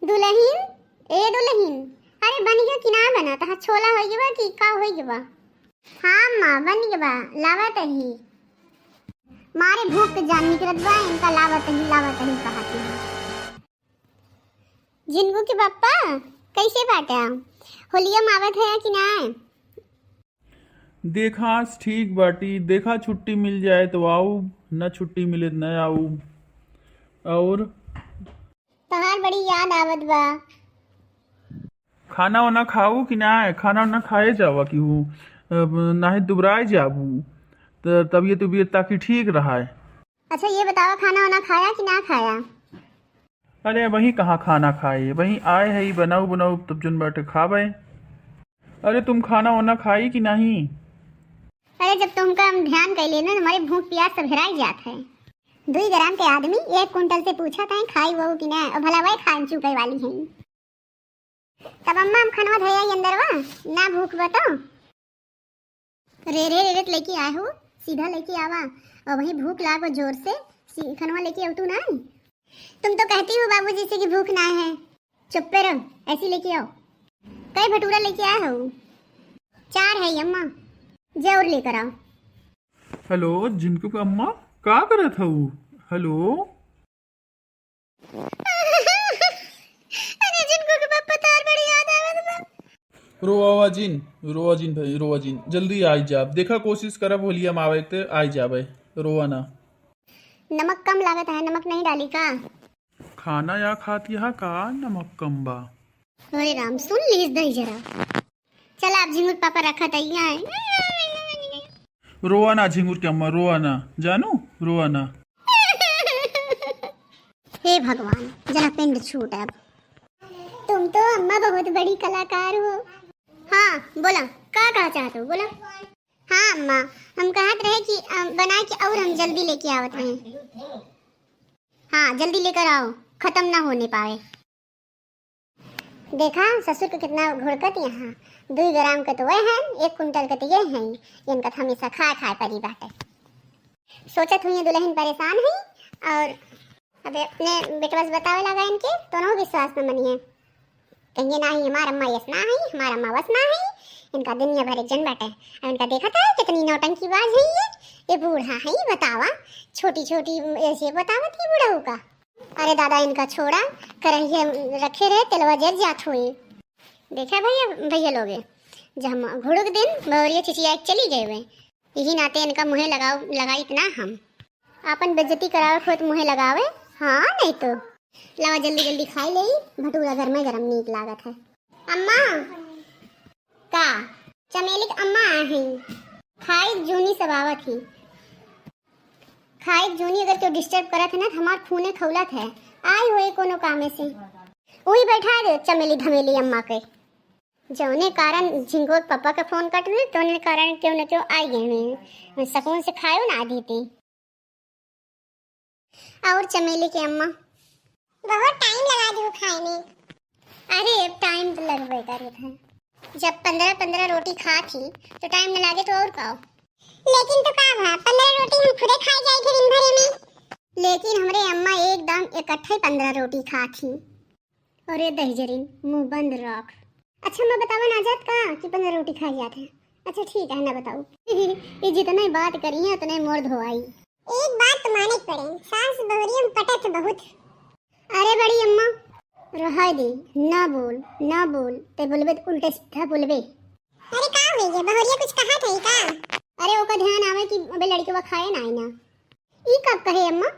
दुल्हन ए दुल्हन, अरे बन गया कि ना बना तहा छोला हो गया कि का हो गया? हाँ माँ बन गया, लावत ही मारे भूख के जान निकलत बा, इनका लावत ही कहा थी। जिनको के पापा कैसे बाटा होलिया मावत है कि ना? देखा ठीक बाटी, देखा छुट्टी मिल जाए तो आऊ, न छुट्टी मिले तो न आऊ। और तहार बड़ी याद आवत बा। खाना वाना खाऊ कि ना? खाना वाना खाए जावा कि हूँ ना ही दुबराए जाबू तो तबीयत ताकि ठीक रहा है। अच्छा ये बताओ खाना वाना खाया कि ना खाया? अरे वही कहाँ खाना खाए, वही आए है बनाऊ बनाऊ तब जन बाटे खावे। अरे तुम खाना वाना खाई कि नहीं? अरे जब तुमका हम ध्यान कर लेना हमारे भूख प्यास सब हेराई जात है। 2 ग्राम के आदमी 1 कुंटल से पूछा था खाई वो कि ना, और भला वही खान चुके वाली है। तब अम्मा हम खाना धोया अंदर वा ना भूख बताओ रे लेके आए हो, सीधा लेके आवा और वही भूख लागो जोर से खनवा लेके आओ तू ना। तुम तो कहती हो बाबूजी से कि भूख ना है, चुप पे रहो, ऐसी लेके आओ। कई भटूरा लेके आए हो? 4 है अम्मा, जरूर लेकर आओ। हेलो जिनको का अम्मा का करत हूँ? हेलो अरे जिनको के पापा तार बड़ी याद आवत बा। रोवा जिन भाई रोवा जिन, जल्दी आई जाब। देखा कोशिश करब होलिया में आवे ते आई जाबे, रोवा ना। नमक कम लागत है, नमक नहीं डाली का? खाना या खाती है का नमक कम बा? अरे राम सुन लीस दही जरा। चल आप झिंगुर पापा रखा तैया है। रोवा ना झिंगुर के अम्मा, रोवा ना जानू, रोवा ना। हे भगवान जना पिंड छूट अब। तुम तो अम्मा बहुत बड़ी कलाकार हो। हाँ बोला का कहा चाहते हो बोला। हाँ अम्मा हम कहत रहे कि बना के और हम जल्दी लेके आवत रहे। हाँ जल्दी लेकर आओ, खत्म ना होने पाए। देखा ससुर को कितना घुड़कत यहाँ। 2 ग्राम का तो वह है, 1 कुंटल का तो ये है, इनका तो हमेशा खाए परी बाटे। सोचत हुई दुल्हन परेशान है और अबे अपने बेटवा से बतावे लगा इनके तो ना विश्वास न मनिए। कहेंगे ना ही हमारा अम्मा यस ना है, हमारा अम्मा वस ना है, इनका दुनिया भर जन बाटे। और इनका देखा था कितनी नौटंकी बाज है ये बूढ़ा है बतावा, छोटी छोटी ऐसे बतावा थी बूढ़ा का। अरे दादा इनका छोड़ा करहिए रखे रहे तेलवा जर जात हुई। देखा भैया लोगे जब हम घुड़क दिन बवरिया चिचिया चली गए वे, यही नाते इनका मुँह लगाई इतना हम अपन बेइज्जती करावे खुद मुँह लगावे। हाँ नहीं तो लावा जल्दी जल्दी खाई ले, भटूरा घर में गरम नीक लागत है। अम्मा का चमेली अम्मा है खाई जूनी सब आवत ही। खाई जूनी अगर क्यों डिस्टर्ब करत है ना हमार खूने खौलत है। आई हुए कोनो कामे से वही बैठा दे चमेली धमेली अम्मा के। जौने कारण झिंगोर पापा का फोन कट दे तो ने कारण क्यों न क्यों आई गए मैं सकून से खायो ना देती। और चमेली के अम्मा बहुत टाइम लगा दी खाए में। अरे अब टाइम तो लगभग करे था, जब 15 रोटी खा थी तो टाइम न लगे तो और खाओ। लेकिन तो का भा 15 रोटी हम खुदे खाई जाए थे दिन भर में। लेकिन हमरे अम्मा एकदम इकट्ठे 15 रोटी खा थी। और ये दहजरीन मुंह बंद रख। अच्छा मैं बतावा ना जात का कि 15 रोटी खा जाते हैं। अच्छा ठीक है ना बताओ। ये जितने बात करी है उतने मोर धोआई। एक बात तो माने पड़े, सास बहुरिया में पटत बहुत। अरे बड़ी अम्मा रहा दे, ना बोल ते बोलबे तो उल्टे सीधा बोलबे। अरे का हो गया बहुरिया कुछ कहा था का? अरे ओका ध्यान आवे कि अबे लड़के वो खाए ना ना। ई कब कहे अम्मा?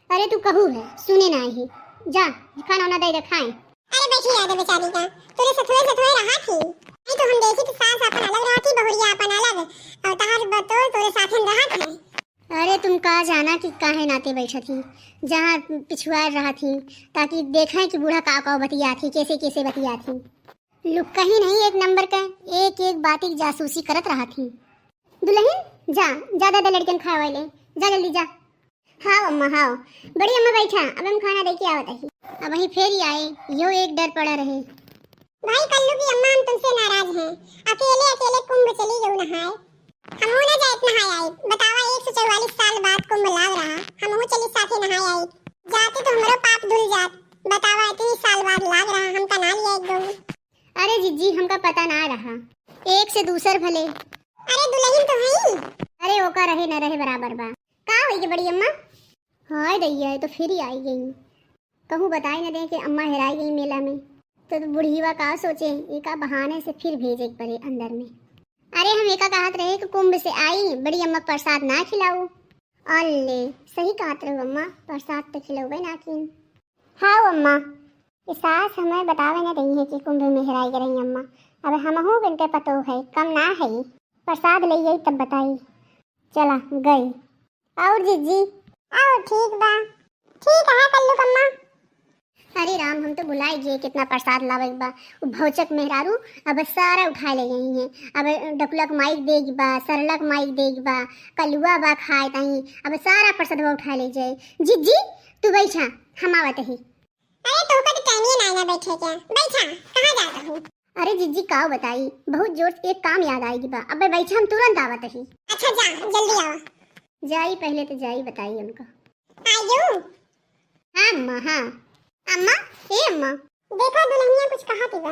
अरे तू कहू है सुने ना ही, जा खाना ना दे खाए। अरे बैठी याद बेचारी का तोरे सथुए रहा थी। नहीं तो हम देखी तो सास अपन अलग रहा थी, बहुरिया अपन अलग, और तहार बतो तोरे साथन रहा था। अरे तुम कहा जाना कि काहे नाते बैठा थी जहाँ पिछुआ रहा थी ताकि देखा कि बूढ़ा का बतिया थी कैसे बतिया थी। लुक कहीं नहीं, एक नंबर का एक बात की जासूसी करत रहा थी। दुल्हन जा ज्यादा लड़कन खाए ले, जा जल्दी जा। हाँ अम्मा हाँ बड़ी अम्मा बैठा, अब हम खाना दे के आवत ही। अब वही फिर ही आए, यो एक डर पड़ा रहे। भाई कल्लू की अम्मा हम तुमसे नाराज हैं, अकेले कुंभ चली जाओ नहाए। हम ना जाए नहाए आई, बतावा 144 साल बाद कुंभ लाग रहा, हम चली साथे नहाए आई। जाते तो हमारा पाप धुल जात, बतावा इतनी साल बाद जीजी हमका पता ना रहा, एक से दूसर भले। अरे दुल्हन तो है। अरे ओका रहे न रहे बराबर बा। का होई के बड़ी अम्मा? हाय दैया तो फिर ही आई गई। कहूँ बताई न दे कि अम्मा हेराई गई मेला में, तो बुढ़ीवा का सोचे एका बहाने से फिर भेजे पड़े अंदर में। अरे हम एका कहत रहे कि कुंभ से आई बड़ी अम्मा प्रसाद ना खिलाऊ। अल्ले सही कहत रहो अम्मा, प्रसाद तो खिलौबे ना किन। हाँ अम्मा, ये सास हमें बतावे न रही है कि कुंभ में हेराई रही अम्मा। अब हमहू बिनते पतो है, कम ना है। प्रसाद ले गई तब बताई। चला गई। और जीजी? और ठीक बा। ठीक है कल्लू कम्मा। अरे राम हम तो भुलाई गए कितना प्रसाद लावे बा। वो भौचक मेहरारू अब सारा उठा ले गई हैं। अब डकुलक माइक देगी बा, सरलक माइक देगी बा, कलुआ बा खाए ताई। अब सारा प्रसाद उठा ले जाए। जीजी तू बैठा, हम आवत ही। अरे तो का टाइम ही ना बैठे क्या? बैठा, कहां जाता हूं? अरे जीजी का बताई, बहुत जोर से एक काम याद आएगी बा। अब बैठा हम तुरंत आवत ही। अच्छा जा जल्दी आओ। जाई पहले तो जाई बताई उनको। आयो। हां अम्मा हां। अम्मा ए अम्मा देखा दुल्हनिया कुछ कहा थी बा।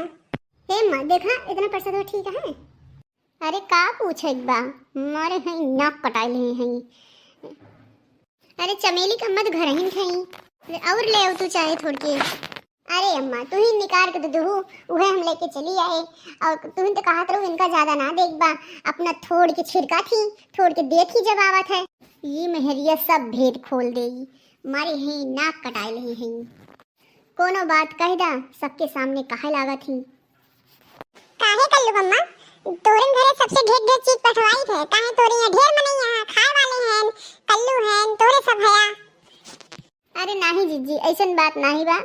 हे अम्मा देखा इतना प्रसाद हो ठीक है। अरे का पूछे बा, मारे हैं नाक कटाई ले हैं। अरे चमेली का मत घर ही थई और ले आओ तू चाहे थोड़ के। अरे अम्मा तू ही निकाल के दो उहे हम लेके चली आए। और तू ही तो कहा तो इनका ज्यादा ना देख बा, अपना थोड़ के छिड़का थी, थोड़ के देखी जब आवत है। ये मेहरिया सब भेद खोल देगी, मारे हैं नाक कटाई ले हैं। कोनो बात कह दा, सबके सामने काहे लागत ही। काहे कल्लू अम्मा, तोरे घरे सबसे ढेर ढेर चीज पठवाई थे। काहे तोरे यहाँ ढेर मने यहाँ खाए वाले हैं, कल्लू हैं, तोरे सब हया। अरे नहीं जीजी ऐसन बात नहीं बा।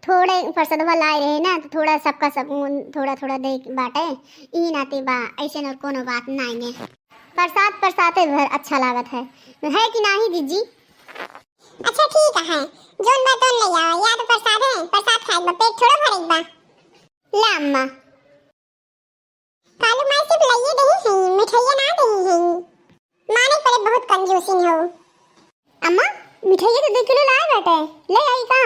थोड़े प्रसादवा लाए रहे ना तो थोड़ा सबका सब थोड़ा थोड़ा दे बाटे ई नाते बा। ऐसन और कोनो बात नहीं ने। प्रसाद प्रसादे भर अच्छा लागत है कि नहीं जीजी? अच्छा ठीक है, जोन बात ले आओ। या तो प्रसाद है, प्रसाद खाए बा, पेट थोड़ा भरेग बा। ला अम्मा कालू माई सिर्फ लइए दही है, मिठाइया ना दही है। माने पड़े बहुत कंजूसी हो। अम्मा मिठाइया तो 2 किलो लाए बेटे, ले आई का?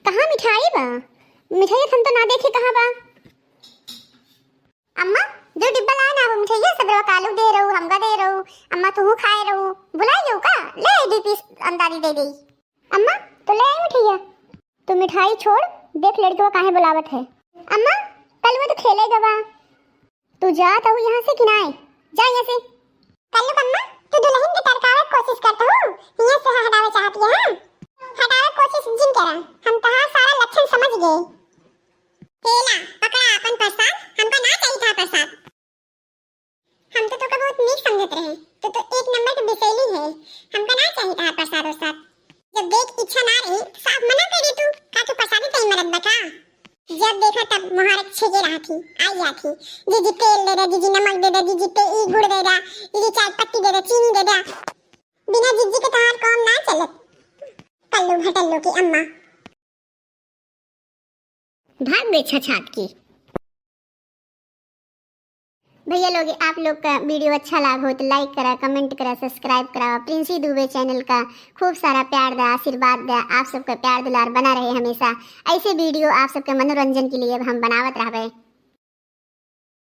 कहाँ मिठाई बा? मिठाइया हम तो ना देखे कहाँ बा। अम्मा जो डिब्बा लाए ना वो मिठाइया सब कालू दे रहू, हमका दे रहू, अम्मा तू खाए रहू, बुलाई हो का? ले 2 पीस अंदारी दे गई। अम्मा तो ले आई मिठाइया। तू मिठाई छोड़, देख लड़की काहे बुलावत है। अम्मा कल वो तो खेलेगा बा, तू जा तो यहाँ से किनाए जा यहाँ से। कल्लू अम्मा तू दुल्हन के तरकावे कोशिश करता हूँ, यहाँ से हटावे चाहती है। हटावे कोशिश जिन करा, हम तहां सारा लक्षण समझ गए। केला पकड़ा अपन प्रसाद, हमका ना चाहिए था प्रसाद। हम तो का बहुत नीक समझत रहे, तो एक नंबर के बिसेली है, हमका ना चाहिए था प्रसाद और साथ। जब देख इच्छा ना रही साफ मना कर दे तू, का तू प्रसाद ही मरद बता। जब देखा तब मुहारत छेगे रहा थी, आई या थी। जीजी तेल दे दे, जीजी नमक दे दे, जीजी पे ई गुड़ दे दे, जीजी चाय पत्ती दे दे, चीनी दे दे। बिना जीजी के तहार काम ना चलत। कल्लू भटल्लू की अम्मा भाग गई छछाट की। भैया लोग आप लोग का वीडियो अच्छा लगा हो तो लाइक करा, कमेंट करा, सब्सक्राइब करा। प्रिंसी दुबे चैनल का खूब सारा प्यार दे, आशीर्वाद दे। आप सबका प्यार दुलार बना रहे हमेशा। ऐसे वीडियो आप सबके मनोरंजन के लिए हम बनावत रहबे।